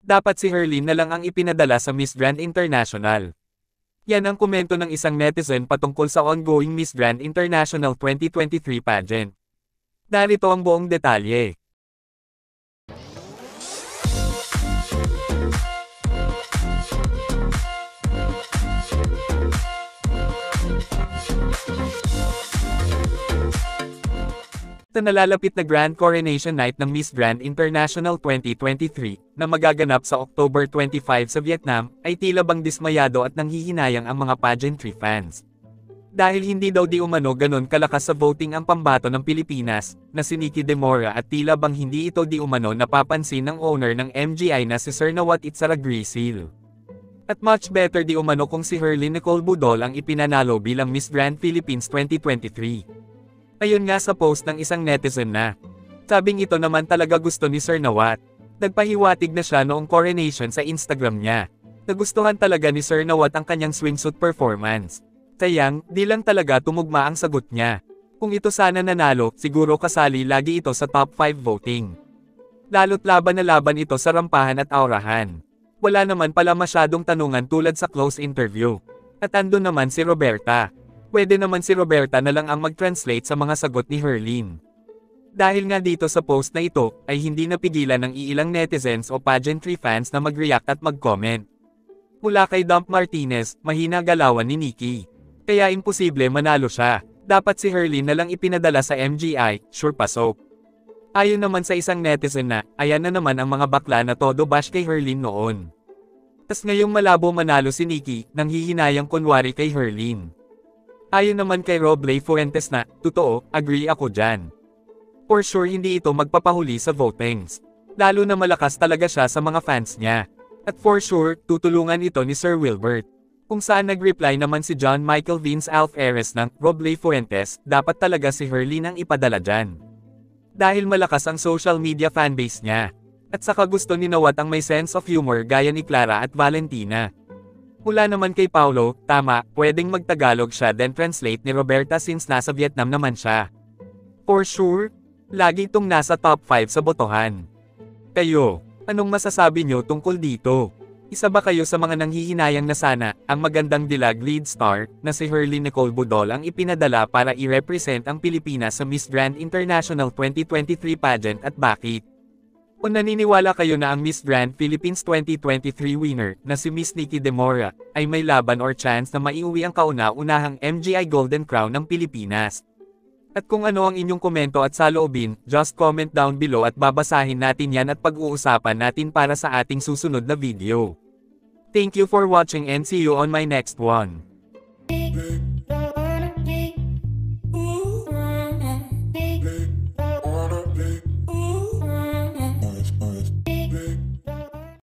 Dapat si Herlin na lang ang ipinadala sa Miss Grand International. Yan ang komento ng isang netizen patungkol sa ongoing Miss Grand International 2023 pageant. Narito ang buong detalye. Sa nalalapit na Grand Coronation Night ng Miss Grand International 2023, na magaganap sa October 25 sa Vietnam, ay tila bang dismayado at nanghihinayang ang mga pageantry fans. Dahil hindi daw di umano ganon kalakas sa voting ang pambato ng Pilipinas, na si Nikki Demora at tila bang hindi ito di umano napapansin ng owner ng MGI na si Sir Nawat Itzaragrisil. At much better di umano kung si Herlin Nicole Budol ang ipinanalo bilang Miss Grand Philippines 2023. Ayon nga sa post ng isang netizen na, sabing ito naman talaga gusto ni Sir Nawat. Nagpahiwatig na siya noong coronation sa Instagram niya. Nagustuhan talaga ni Sir Nawat ang kanyang swimsuit performance. Sayang, di lang talaga tumugma ang sagot niya. Kung ito sana nanalo, siguro kasali lagi ito sa top 5 voting. Lalo't laban na laban ito sa rampahan at aurahan. Wala naman pala masyadong tanungan tulad sa close interview. At andun naman si Roberta. Pwede naman si Roberta na lang ang mag-translate sa mga sagot ni Herlin. Dahil nga dito sa post na ito, ay hindi napigilan ng iilang netizens o pageantry fans na mag-react at mag-comment. Mula kay Dump Martinez, mahina galawan ni Nikki. Kaya imposible manalo siya. Dapat si Herlin na lang ipinadala sa MGI, sure pasok. Ayon naman sa isang netizen na, ayan na naman ang mga bakla na todo bash kay Herlin noon. Tas ngayong malabo manalo si Nikki, nang hihinayang kunwari kay Herlin. Ayon naman kay Robley Fuentes na, totoo, agree ako dyan. For sure hindi ito magpapahuli sa votings. Lalo na malakas talaga siya sa mga fans niya. At for sure, tutulungan ito ni Sir Wilbert. Kung saan nag-reply naman si John Michael Vince Alferez ng Robley Fuentes, dapat talaga si Herlin ang ipadala dyan. Dahil malakas ang social media fanbase niya. At saka gusto ni Nawat ang may sense of humor gaya ni Clara at Valentina. Mula naman kay Paulo, tama, pwedeng magtagalog siya then translate ni Roberta since nasa Vietnam naman siya. For sure, lagi itong nasa top 5 sa botohan. Kayo, anong masasabi nyo tungkol dito? Isa ba kayo sa mga nanghihinayang na sana, ang magandang dilag lead star, na si Herlin Nicole Budol ang ipinadala para i-represent ang Pilipinas sa Miss Grand International 2023 pageant at bakit? O naniniwala kayo na ang Miss Grand Philippines 2023 winner, na si Miss Nikki Demora, ay may laban or chance na maiuwi ang kauna-unahang MGI Golden Crown ng Pilipinas? At kung ano ang inyong komento at saloobin, just comment down below at babasahin natin yan at pag-uusapan natin para sa ating susunod na video. Thank you for watching and see you on my next one.